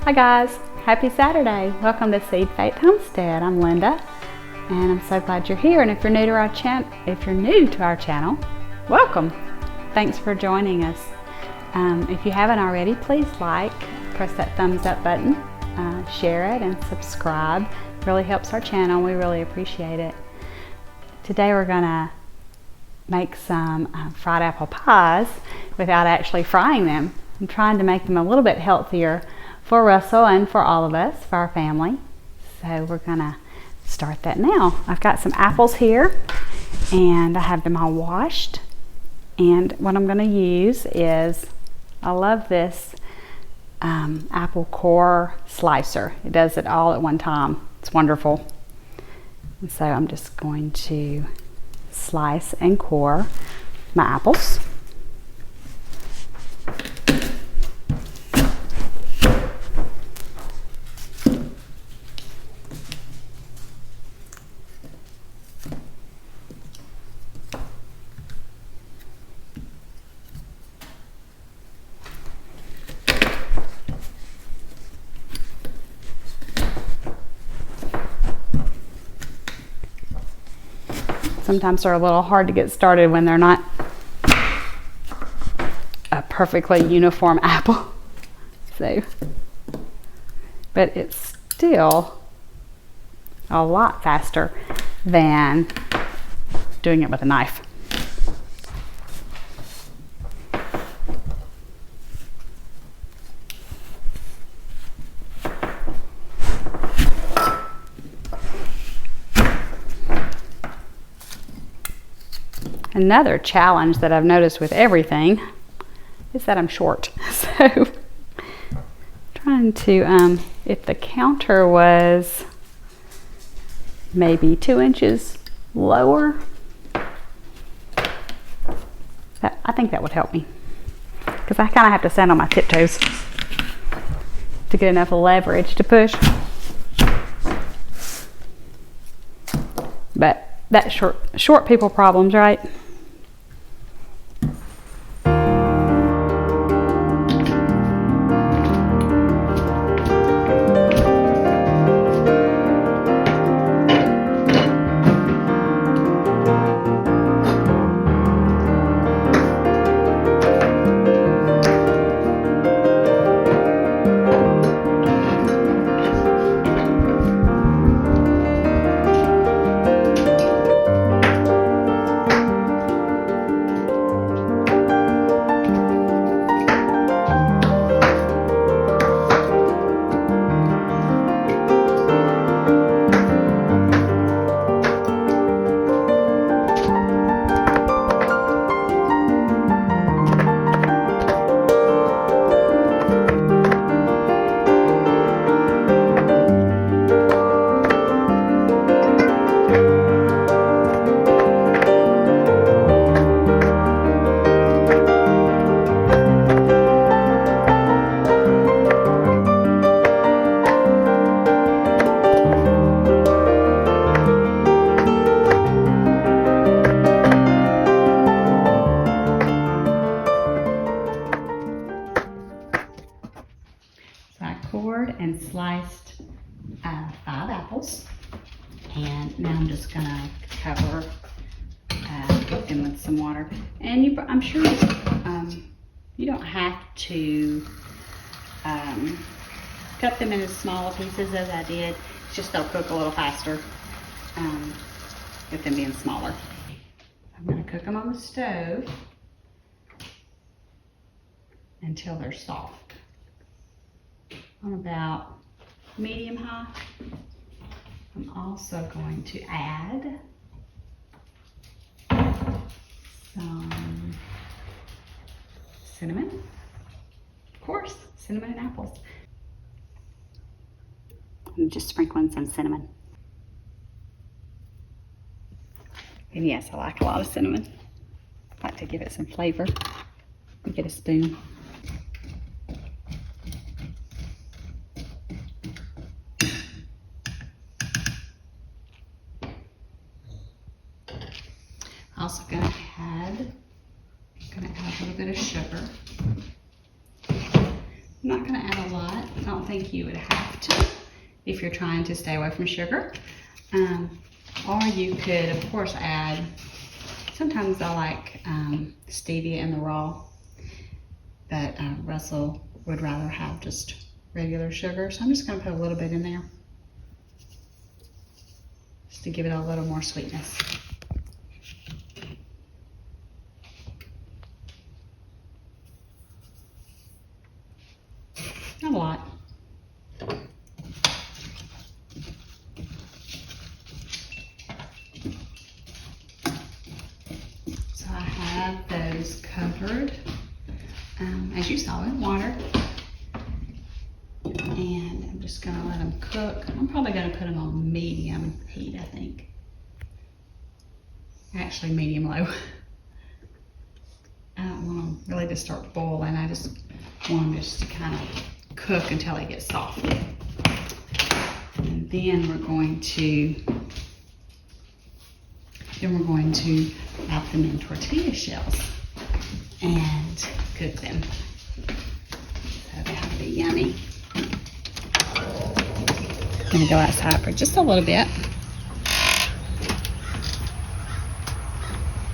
Hi guys, happy Saturday. Welcome to Seed Faith Homestead. I'm Linda and I'm so glad you're here. And if you're new to our channel, welcome. Thanks for joining us. If you haven't already, please press that thumbs up button, share it and subscribe. It really helps our channel. We really appreciate it. Today we're gonna make some fried apple pies without actually frying them. I'm trying to make them a little bit healthier for Russell and for all of us, for our family. So we're gonna start that now. I've got some apples here and I have them all washed. And what I'm gonna use is, I love this apple core slicer. It does it all at one time. It's wonderful. And so I'm just going to slice and core my apples. Sometimes they're a little hard to get started when they're not a perfectly uniform apple. But it's still a lot faster than doing it with a knife. Another challenge that I've noticed with everything is that I'm short. So trying to, if the counter was maybe 2 inches lower, I think that would help me. Because I kind of have to stand on my tiptoes to get enough leverage to push. But that's short people problems, right? And sliced 5 apples, and now I'm just gonna cover them with some water. And I'm sure you don't have to cut them into smaller pieces as I did. It's just they'll cook a little faster with them being smaller. I'm gonna cook them on the stove until they're soft. On about medium high. I'm also going to add some cinnamon. Of course, cinnamon and apples. I'm just sprinkling some cinnamon. And yes, I like a lot of cinnamon. I like to give it some flavor. Let me get a spoon. Also gonna add a little bit of sugar. I'm not going to add a lot. I don't think you would have to if you're trying to stay away from sugar. Or you could, of course, add, sometimes I like stevia in the raw, but Russell would rather have just regular sugar. So I'm just going to put a little bit in there just to give it a little more sweetness. Not a lot. So I have those covered, as you saw, in water. And I'm just gonna let them cook. I'm probably gonna put them on medium heat, I think. Actually, medium low. I don't want them really to start boiling. I just want them just to kind of cook until they get soft. And then we're going to wrap them in tortilla shells and cook them. So that'll be yummy. I'm gonna go outside for just a little bit.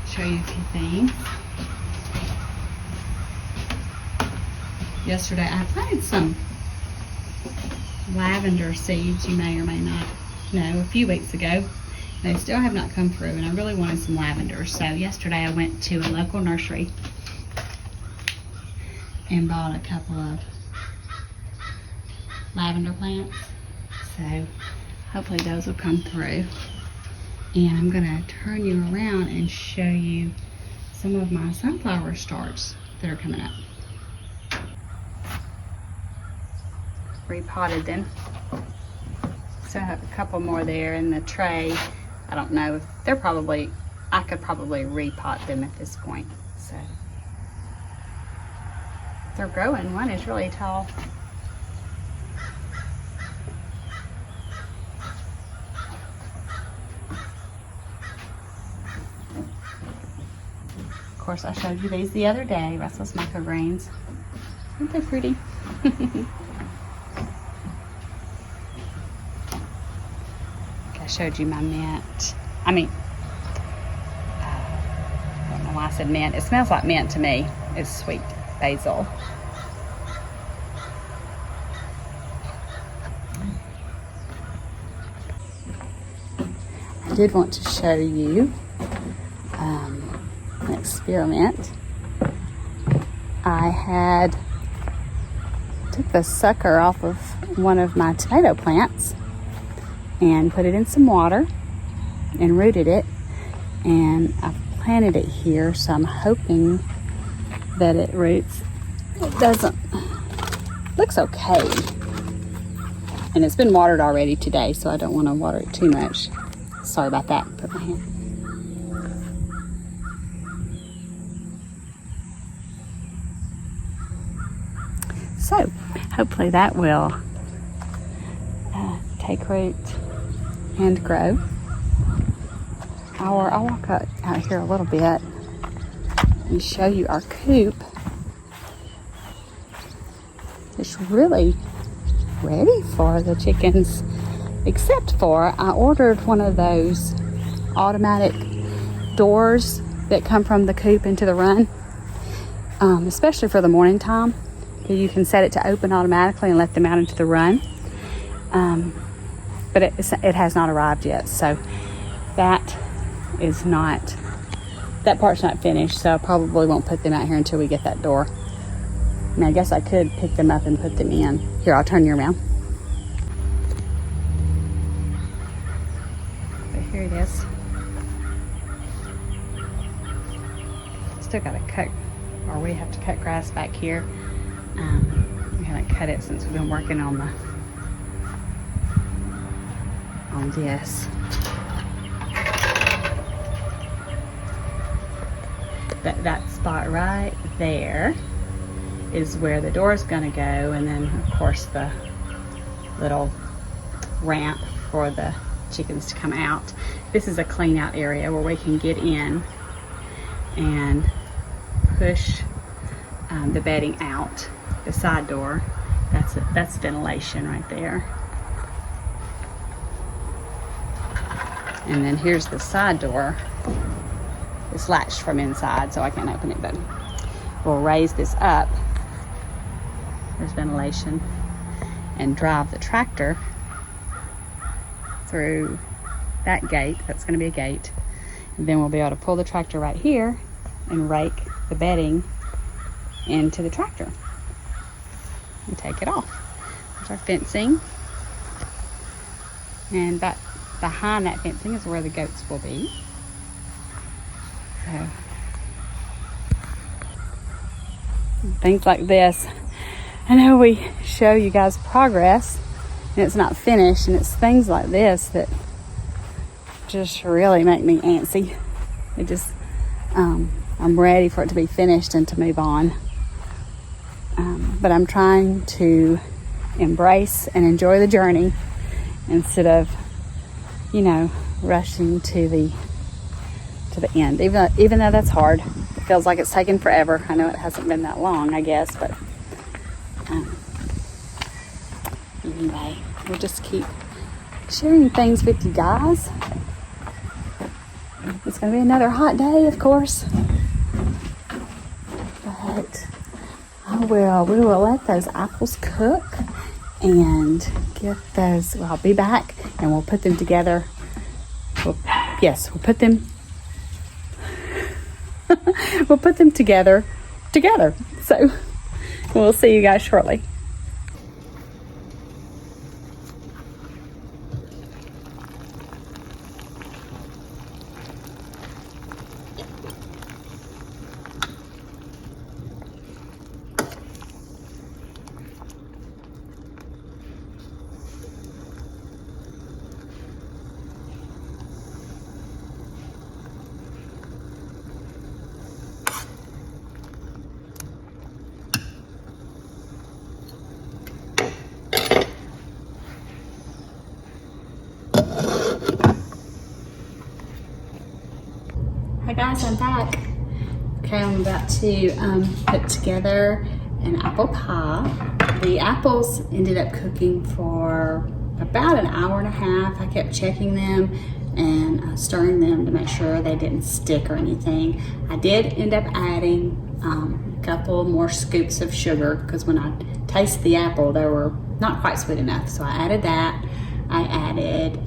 Show you a few things. Yesterday I planted some lavender seeds, you may or may not know, a few weeks ago. They still have not come through, and I really wanted some lavender. So yesterday I went to a local nursery and bought a couple of lavender plants. So hopefully those will come through. And I'm gonna turn you around and show you some of my sunflower starts that are coming up. Repotted them. So I have a couple more there in the tray. I don't know if they're probably, I could probably repot them at this point. So they're growing. One is really tall. Of course, I showed you these the other day, Russell's microgreens. Aren't they pretty? I showed you my mint. I mean, I don't know why I said mint. It smells like mint to me. It's sweet basil. I did want to show you an experiment. I took the sucker off of one of my tomato plants and put it in some water and rooted it, and I've planted it here, so I'm hoping that it roots. It doesn't, looks okay, and it's been watered already today, so I don't want to water it too much. Sorry about that. Put my hand. So hopefully that will take root and grow. I'll walk out here a little bit and show you our coop. It's really ready for the chickens, except for I ordered one of those automatic doors that come from the coop into the run, especially for the morning time. You can set it to open automatically and let them out into the run. But it has not arrived yet, so that part's not finished, so I probably won't put them out here until we get that door. I mean, I guess I could pick them up and put them in. Here, I'll turn you around. But here it is. Still got to cut, or we have to cut grass back here. We haven't cut it since we've been working on this. That spot right there is where the door is going to go, and then of course the little ramp for the chickens to come out. This is a clean out area where we can get in and push the bedding out the side door, That's ventilation right there. And then here's the side door. It's latched from inside, so I can't open it, but we'll raise this up. There's ventilation. And drive the tractor through that gate. That's going to be a gate. And then we'll be able to pull the tractor right here and rake the bedding into the tractor and take it off. There's our fencing. And behind that fencing is where the goats will be. So, things like this. I know we show you guys progress and it's not finished, and it's things like this that just really make me antsy. It just, I'm ready for it to be finished and to move on. But I'm trying to embrace and enjoy the journey instead of, rushing to the end. Even though that's hard, it feels like it's taken forever. I know it hasn't been that long, I guess, but anyway, we'll just keep sharing things with you guys. It's going to be another hot day, of course, but we will let those apples cook and get those. Well, I'll be back and we'll put them together. We'll put them we'll put them together. So we'll see you guys shortly. Hi guys, I'm back. Okay, I'm about to put together an apple pie. The apples ended up cooking for about an hour and a half. I kept checking them and stirring them to make sure they didn't stick or anything. I did end up adding a couple more scoops of sugar because when I tasted the apple, they were not quite sweet enough. So I added that. I added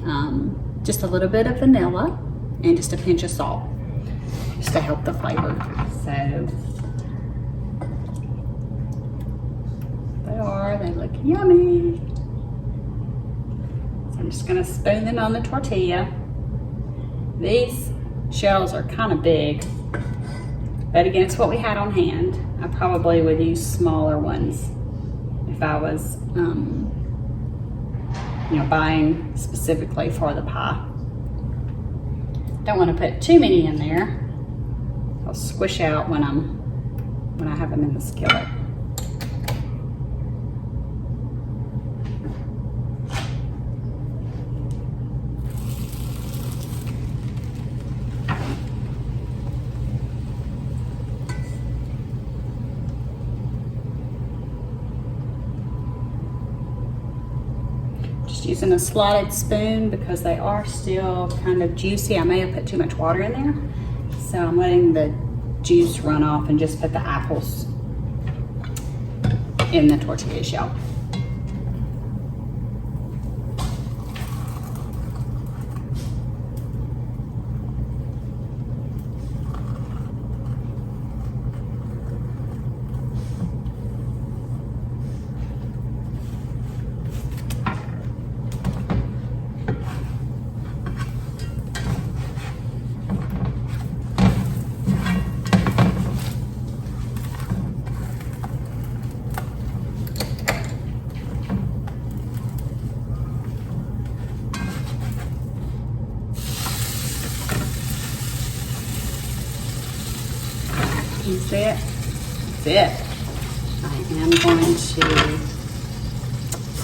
just a little bit of vanilla and just a pinch of salt, just to help the flavor. So they look yummy. So I'm just gonna spoon them on the tortilla. These shells are kind of big, but again, it's what we had on hand. I probably would use smaller ones if I was buying specifically for the pie. Don't want to put too many in there. I'll squish out when I have them in the skillet. Just using a slotted spoon because they are still kind of juicy. I may have put too much water in there, so I'm letting the juice run off and just put the apples in the tortilla shell. You see it? That's it. I am going to,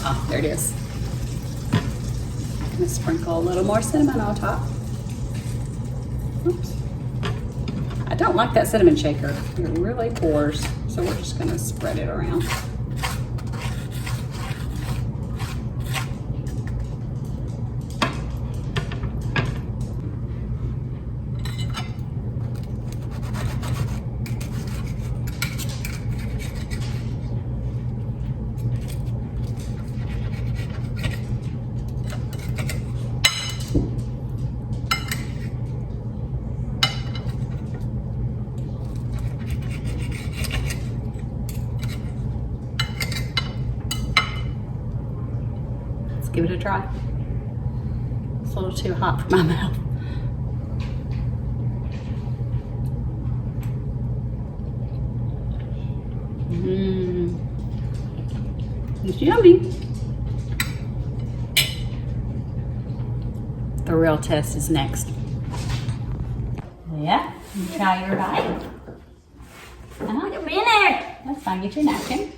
oh, there it is. I'm going to sprinkle a little more cinnamon on top. Oops. I don't like that cinnamon shaker. It really pours, so we're just going to spread it around. give it a try. It's a little too hot for my mouth. It's yummy. The real test is next. Yeah, you try your bite. I want to be in there. That's fine. Get your napkin.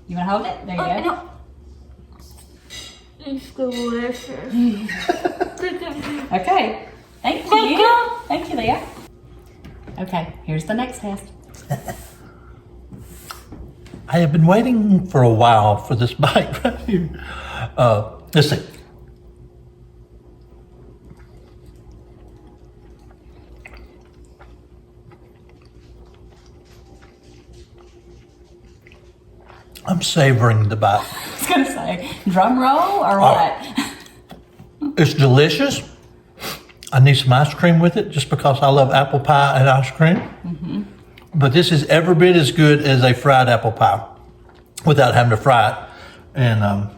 You want to hold it? There you go. No. It's delicious. Okay. Thank you. Thank you, Leah. Okay, here's the next test. I have been waiting for a while for this bite right here. Let's see. I'm savoring the bite. I was gonna say, drum roll or what? It's delicious. I need some ice cream with it just because I love apple pie and ice cream. Mm-hmm. But this is every bit as good as a fried apple pie without having to fry it. And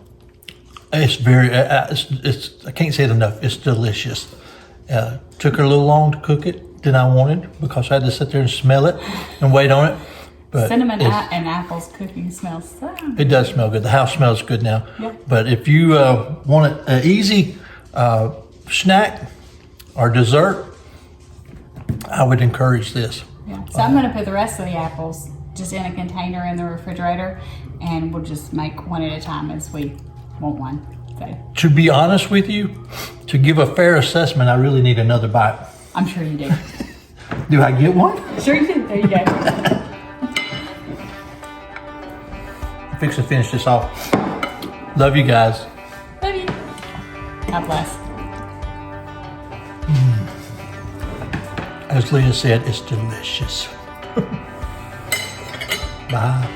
it's very, it's I can't say it enough. It's delicious. Took her a little long to cook it than I wanted because I had to sit there and smell it and wait on it. But cinnamon and apples cooking smells so good. It does smell good. The house smells good now. Yep. But if you want an easy snack or dessert, I would encourage this. Yeah. So I'm going to put the rest of the apples just in a container in the refrigerator, and we'll just make one at a time as we want one. So. To be honest with you, to give a fair assessment, I really need another bite. I'm sure you do. Do I get one? Sure you do. There you go. Fix to finish this off. Love you guys. Love you. God bless. As Leah said, it's delicious. Bye.